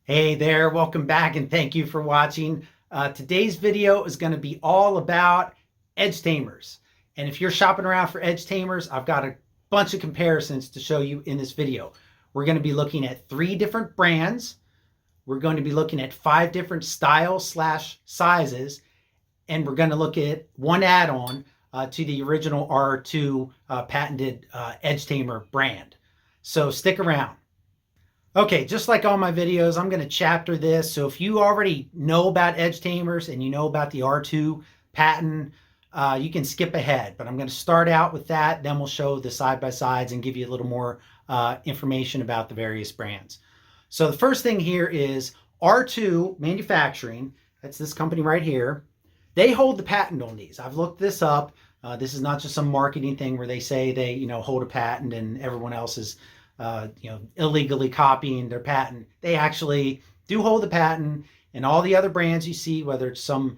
Hey there, welcome back and thank you for watching. Today's video is going to be all about edge tamers. And if you're shopping around for edge tamers, I've got a bunch of comparisons to show you in this video. We're going to be looking at 3 different brands. We're going to be looking at 5 different styles/sizes. And we're going to look at one add-on to the original R2 patented edge tamer brand. So stick around. Okay, just like all my videos, I'm going to chapter this. So if you already know about edge tamers and you know about the R2 patent, you can skip ahead. But I'm going to start out with that. Then we'll show the side-by-sides and give you a little more information about the various brands. So the first thing here is R2 Manufacturing. That's this company right here. They hold the patent on these. I've looked this up. This is not just some marketing thing where they say they, hold a patent and everyone else is illegally copying their patent. They actually do hold the patent, and all the other brands you see, whether it's some,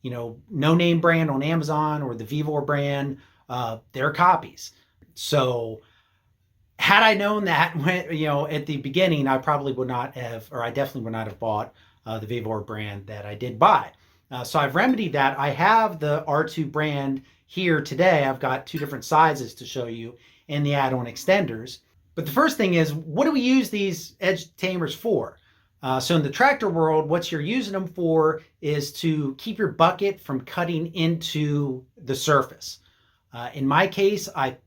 no-name brand on Amazon or the Vevor brand, they're copies. So had I known that at the beginning, I probably would not have, or I definitely would not have bought the Vevor brand that I did buy. So I've remedied that. I have the R2 brand here today. I've got 2 different sizes to show you and the add-on extenders. But the first thing is, what do we use these edge tamers for? So in the tractor world, what you're using them for is to keep your bucket from cutting into the surface. In my case, I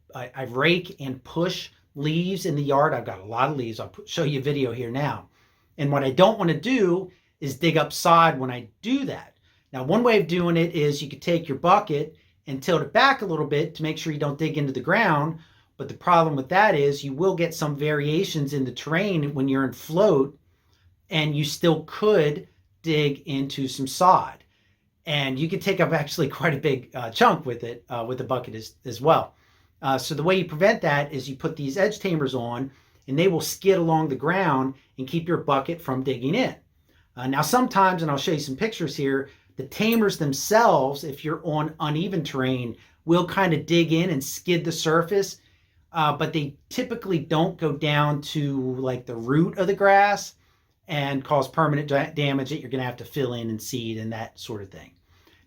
rake and push leaves in the yard. I've got a lot of leaves. I'll show you a video here now. And what I don't want to do is dig up sod when I do that. Now, one way of doing it is you could take your bucket and tilt it back a little bit to make sure you don't dig into the ground. But the problem with that is you will get some variations in the terrain when you're in float, and you still could dig into some sod. And you could take up actually quite a big chunk with it, with the bucket as well. So the way you prevent that is you put these edge tamers on, and they will skid along the ground and keep your bucket from digging in. Now sometimes, and I'll show you some pictures here, the tamers themselves, if you're on uneven terrain, will kind of dig in and skid the surface. But they typically don't go down to like the root of the grass and cause permanent damage that you're going to have to fill in and seed and that sort of thing.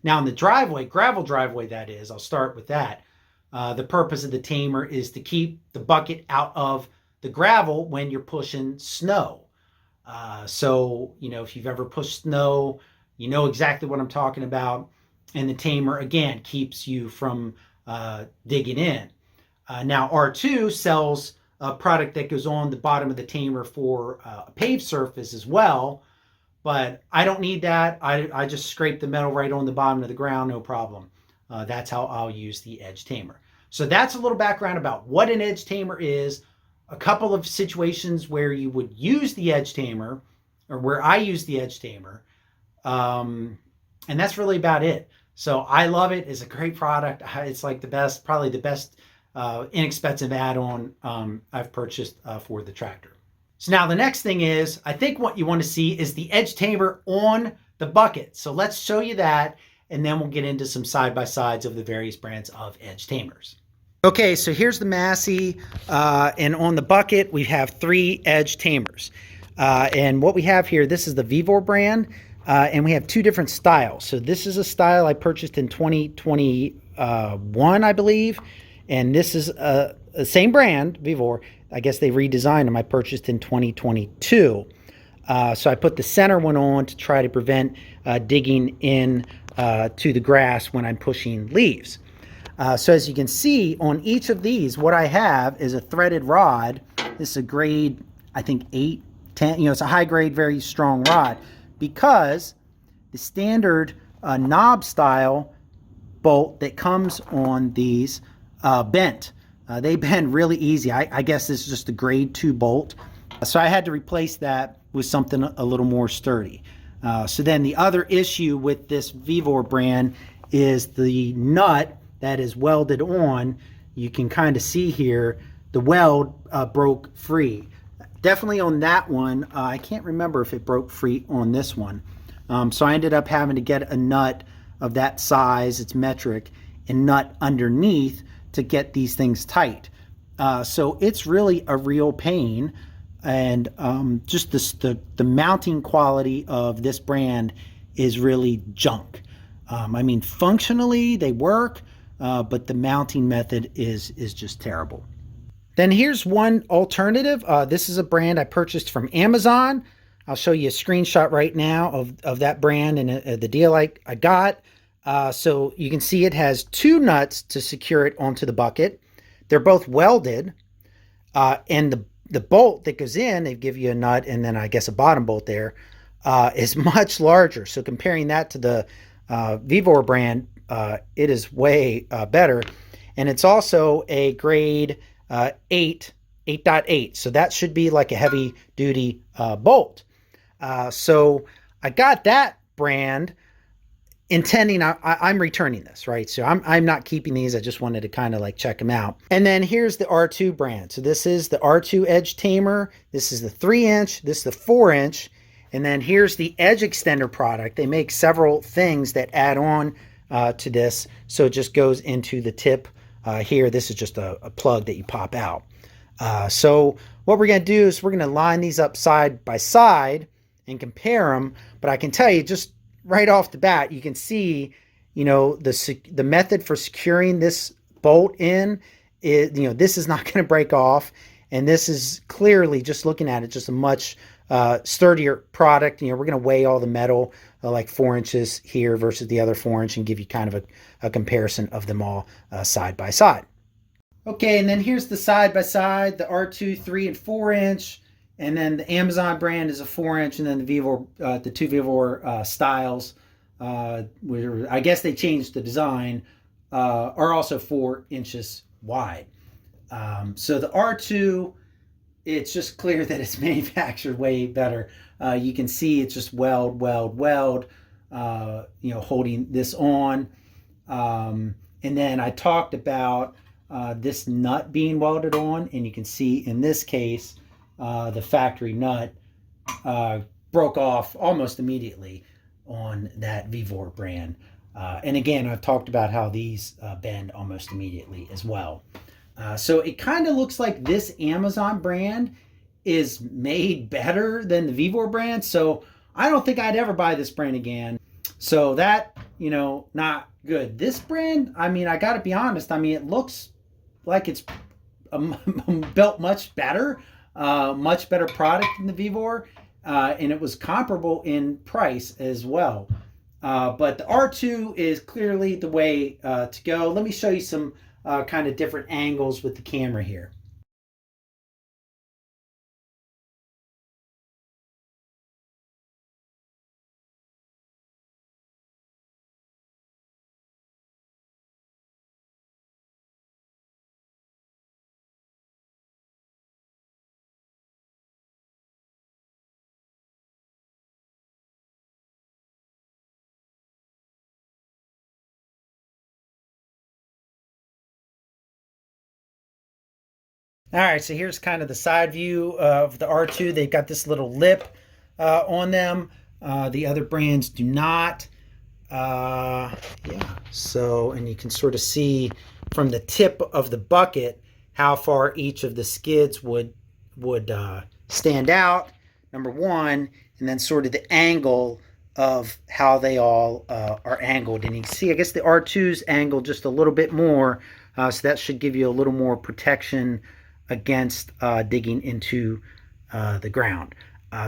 Now in the driveway, gravel driveway that is, I'll start with that. The purpose of the tamer is to keep the bucket out of the gravel when you're pushing snow. So, if you've ever pushed snow, you know exactly what I'm talking about. And the tamer, again, keeps you from digging in. Now R2 sells a product that goes on the bottom of the tamer for a paved surface as well, but I don't need that. I just scrape the metal right on the bottom of the ground, no problem. That's how I'll use the edge tamer. So that's a little background about what an edge tamer is, a couple of situations where you would use the edge tamer, or where I use the edge tamer, and that's really about it. So I love it. It's a great product. It's like the best, probably the best inexpensive add-on I've purchased for the tractor. So now the next thing is, I think what you want to see is the edge tamer on the bucket. So let's show you that, and then we'll get into some side-by-sides of the various brands of edge tamers. Okay, so here's the Massey, and on the bucket we have 3 edge tamers. And what we have here, this is the Vevor brand, and we have 2 different styles. So this is a style I purchased in 2021, I believe. And this is the same brand, Vevor. I guess they redesigned them. I purchased in 2022. So I put the center one on to try to prevent digging in to the grass when I'm pushing leaves. So as you can see, on each of these, what I have is a threaded rod. This is a grade, I think 8, 10. It's a high grade, very strong rod, because the standard knob style bolt that comes on these bent. They bend really easy. I guess this is just a grade 2 bolt. So I had to replace that with something a little more sturdy. So then the other issue with this Vevor brand is the nut that is welded on. You can kind of see here, the weld broke free. Definitely on that one. I can't remember if it broke free on this one. So I ended up having to get a nut of that size, it's metric, and nut underneath to get these things tight. So it's really a real pain and just the mounting quality of this brand is really junk. I mean, functionally they work, but the mounting method is just terrible. Then here's one alternative. This is a brand I purchased from Amazon. I'll show you a screenshot right now of that brand and the deal I got. So you can see it has two nuts to secure it onto the bucket. They're both welded, and the bolt that goes in, they give you a nut and then I guess a bottom bolt there, is much larger. So comparing that to the Vevor brand, it is way better. And it's also a grade 8.8. So that should be like a heavy duty bolt. So I got that brand intending, I'm returning this, right? So I'm not keeping these. I just wanted to kind of like check them out. And then here's the R2 brand. So this is the R2 Edge Tamer. This is the 3-inch. This is the 4-inch. And then here's the Edge Extender product. They make several things that add on to this. So it just goes into the tip here. This is just a plug that you pop out. So what we're going to do is we're going to line these up side by side and compare them. But I can tell you just right off the bat, you can see, you know, the method for securing this bolt in is, you know, this is not going to break off. And this is clearly, just looking at it, just a much sturdier product. You know, we're going to weigh all the metal, like 4 inches here versus the other 4-inch, and give you kind of a comparison of them all side by side. Okay, and then here's the side by side, the R2 3 and 4-inch. And then the Amazon brand is a 4-inch, and then the Vevor, the two Vevor styles, where I guess they changed the design, are also 4 inches wide. So the R2, it's just clear that it's manufactured way better. You can see it's just weld, you know, holding this on. And then I talked about this nut being welded on, and you can see in this case, the factory nut broke off almost immediately on that Vevor brand. And again, I've talked about how these bend almost immediately as well. So it kind of looks like this Amazon brand is made better than the Vevor brand. So I don't think I'd ever buy this brand again. So that, you know, not good. This brand, I mean, I got to be honest. I mean, it looks like it's built much better. Much better product than the Vevor, and it was comparable in price as well. But the R2 is clearly the way to go. Let me show you some kind of different angles with the camera here. All right, so here's kind of the side view of the R2. They've got this little lip on them. The other brands do not. Yeah, so, and you can sort of see from the tip of the bucket how far each of the skids would stand out, number one, and then sort of the angle of how they all are angled. And you can see, I guess the R2's angled just a little bit more, so that should give you a little more protection against digging into the ground.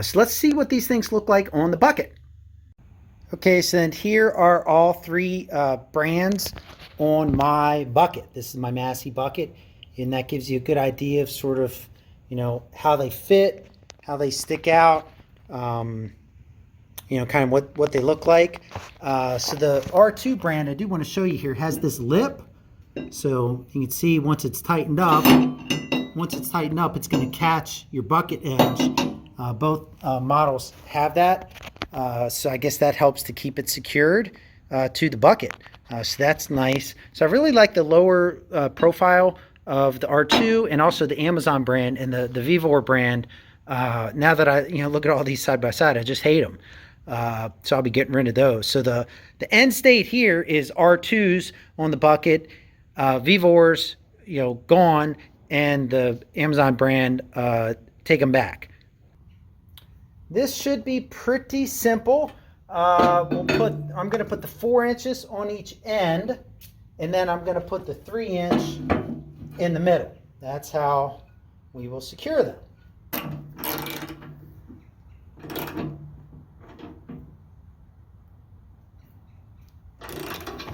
So let's see what these things look like on the bucket. Okay, so then here are all three brands on my bucket. This is my Massey bucket, and that gives you a good idea of sort of, you know, how they fit, how they stick out, you know, kind of what they look like. So the R2 brand, I do want to show you here, has this lip. So you can see once it's tightened up, it's going to catch your bucket edge. Both models have that. So I guess that helps to keep it secured to the bucket. So that's nice. So I really like the lower profile of the R2 and also the Amazon brand and the Vevor brand. Now that I look at all these side by side, I just hate them. So I'll be getting rid of those. So the end state here is R2s on the bucket, Vevor's gone, and the Amazon brand take them back. This should be pretty simple. I'm going to put the 4 inches on each end, and then I'm going to put the 3-inch in the middle. That's how we will secure them.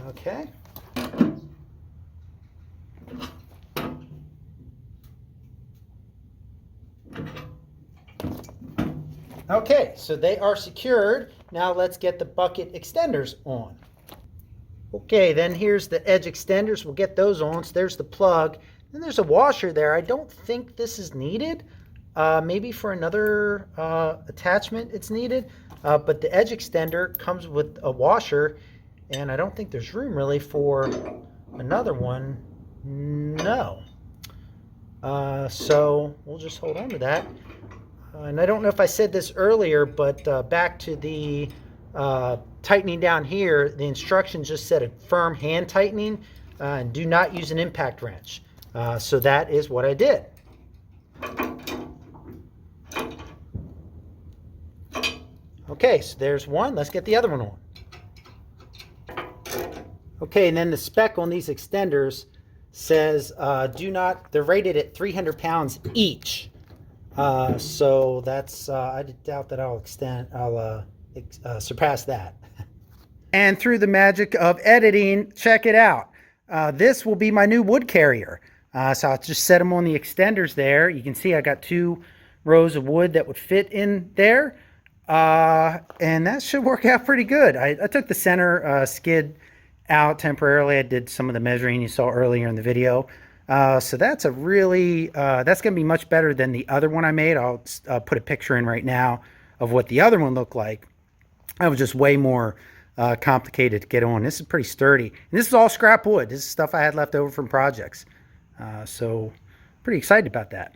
Okay. Okay, so they are secured. Now let's get the bucket extenders on. Okay, then here's the edge extenders. We'll get those on. So there's the plug. Then there's a washer there. I don't think this is needed. Maybe for another attachment it's needed. But the edge extender comes with a washer, and I don't think there's room really for another one. No. So we'll just hold on to that. And I don't know if I said this earlier, but back to the tightening down here, the instructions just said a firm hand tightening, and do not use an impact wrench. So that is what I did. Okay, so there's one. Let's get the other one on. Okay, and then the spec on these extenders says they're rated at 300 pounds each. So that's, I doubt that I'll surpass that. And through the magic of editing, check it out. This will be my new wood carrier. So I'll just set them on the extenders there. You can see I got 2 rows of wood that would fit in there. And that should work out pretty good. I took the center skid out temporarily. I did some of the measuring you saw earlier in the video. So that's a really, that's going to be much better than the other one I made. I'll put a picture in right now of what the other one looked like. That was just way more complicated to get on. This is pretty sturdy. And this is all scrap wood. This is stuff I had left over from projects. So pretty excited about that.